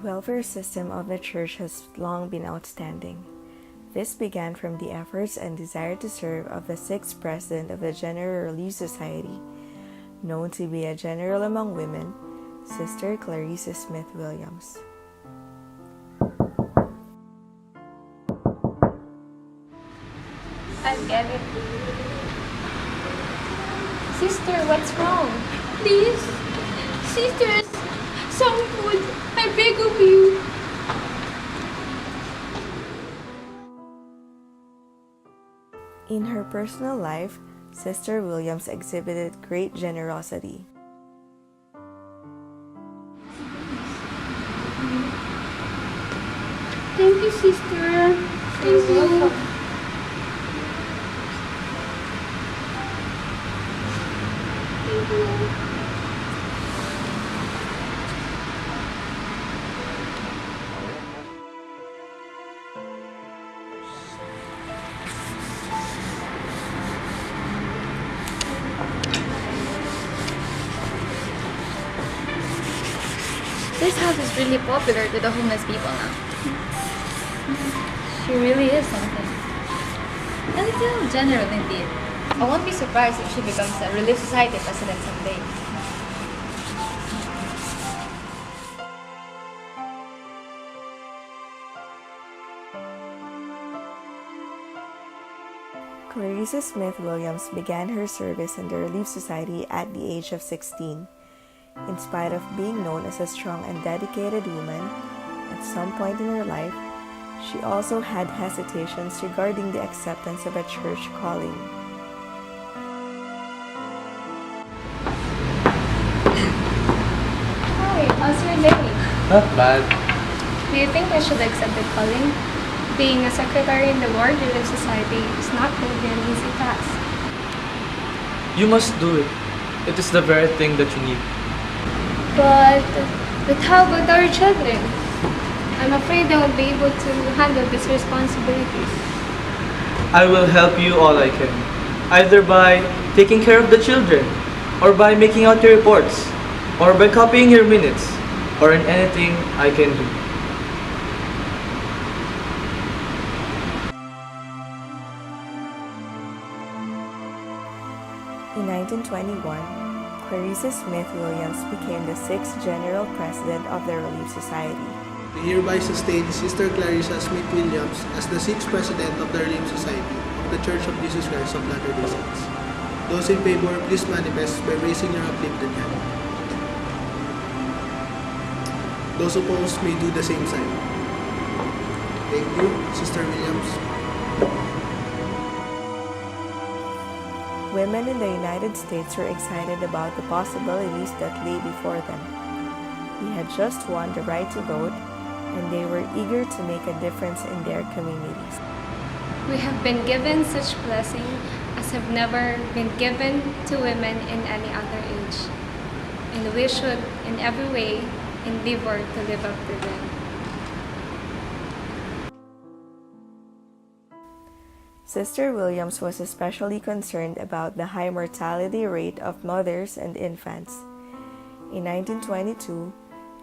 welfare system of the church has long been outstanding. This began from the efforts and desire to serve of the sixth president of the General Relief Society, known to be a general among women, Sister Clarissa Smith Williams. I'll get it. Sister, what's wrong? Please, sisters, some food. I beg of you. In her personal life, Sister Williams exhibited great generosity. Thank you, sister. Thank you. Thank you. This house is really popular to the homeless people now. She really is something. A little general indeed. I won't be surprised if she becomes a Relief Society president someday. Clarissa Smith Williams began her service in the Relief Society at the age of 16. In spite of being known as a strong and dedicated woman, at some point in her life, she also had hesitations regarding the acceptance of a church calling. Hi, how's your day? Not bad. Do you think I should accept the calling? Being a secretary in the World Relief Society is not going to be an easy task. You must do it. It is the very thing that you need. But how about our children? I'm afraid I won't be able to handle these responsibilities. I will help you all I can. Either by taking care of the children, or by making out your reports, or by copying your minutes, or in anything I can do. In 1921, Clarissa Smith Williams became the sixth General President of the Relief Society. We hereby sustain Sister Clarissa Smith Williams as the sixth President of the Relief Society of the Church of Jesus Christ of Latter-day Saints. Those in favor, please manifest by raising your uplifted hand. Those opposed may do the same sign. Thank you, Sister Williams. Women in the United States were excited about the possibilities that lay before them. They had just won the right to vote, and they were eager to make a difference in their communities. We have been given such blessing as have never been given to women in any other age, and we should in every way endeavor to live up to them. Sister Williams was especially concerned about the high mortality rate of mothers and infants. In 1922,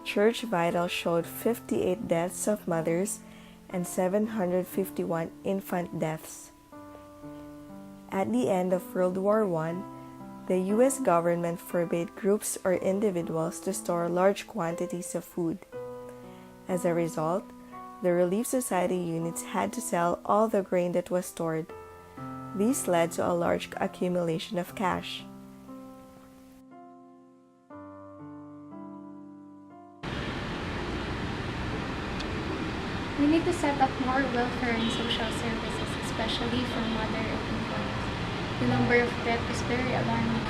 Church Vital showed 58 deaths of mothers and 751 infant deaths. At the end of World War I, the U.S. government forbade groups or individuals to store large quantities of food. As a result, the Relief Society units had to sell all the grain that was stored. This led to a large accumulation of cash. We need to set up more welfare and social services, especially for mother and infants. The number of deaths is very alarming.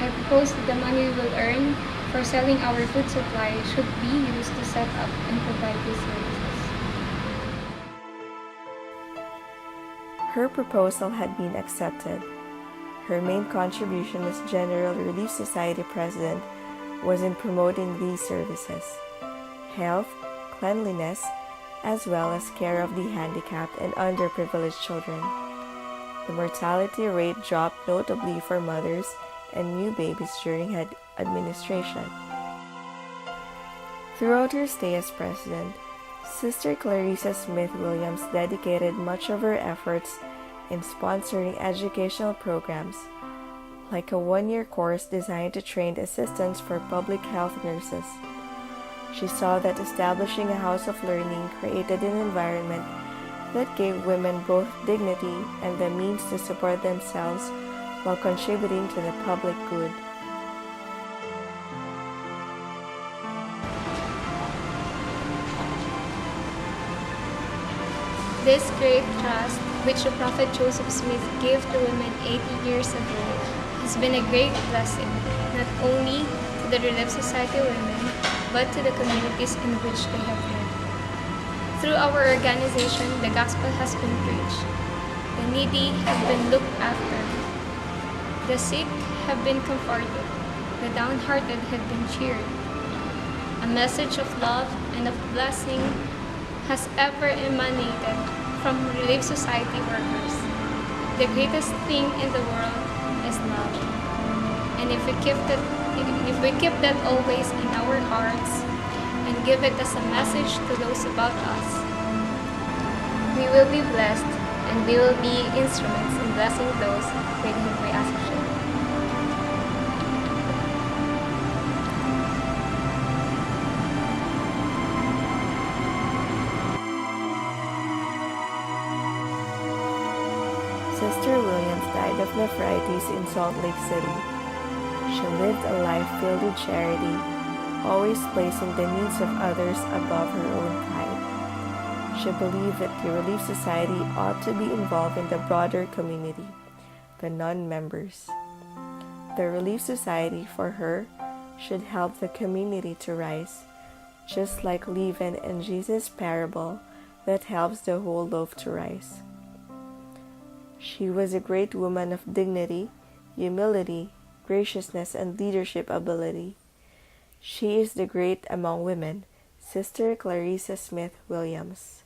I propose that the money we will earn for selling our food supply should be used to set up and provide these services. Her proposal had been accepted. Her main contribution as General Relief Society President was in promoting these services: health, cleanliness, as well as care of the handicapped and underprivileged children. The mortality rate dropped notably for mothers and new babies during her administration. Throughout her stay as president, Sister Clarissa Smith Williams dedicated much of her efforts in sponsoring educational programs, like a one-year course designed to train assistants for public health nurses. She saw that establishing a house of learning created an environment that gave women both dignity and the means to support themselves while contributing to the public good. This great trust, which the Prophet Joseph Smith gave to women 80 years ago, has been a great blessing, not only to the Relief Society women, but to the communities in which they have lived. Through our organization, the gospel has been preached. The needy have been looked after. The sick have been comforted. The downhearted have been cheered. A message of love and of blessing has ever emanated from Relief Society workers. The greatest thing in the world is love. And if we keep that always in our hearts and give it as a message to those about us, we will be blessed and we will be instruments in blessing those with whom we associate. Sister Williams died of nephritis in Salt Lake City. She lived a life filled with charity, always placing the needs of others above her own pride. She believed that the Relief Society ought to be involved in the broader community, the non-members. The Relief Society, for her, should help the community to rise, just like leaven in Jesus' parable that helps the whole loaf to rise. She was a great woman of dignity, humility, graciousness, and leadership ability. She is the great among women, Sister Clarissa Smith Williams.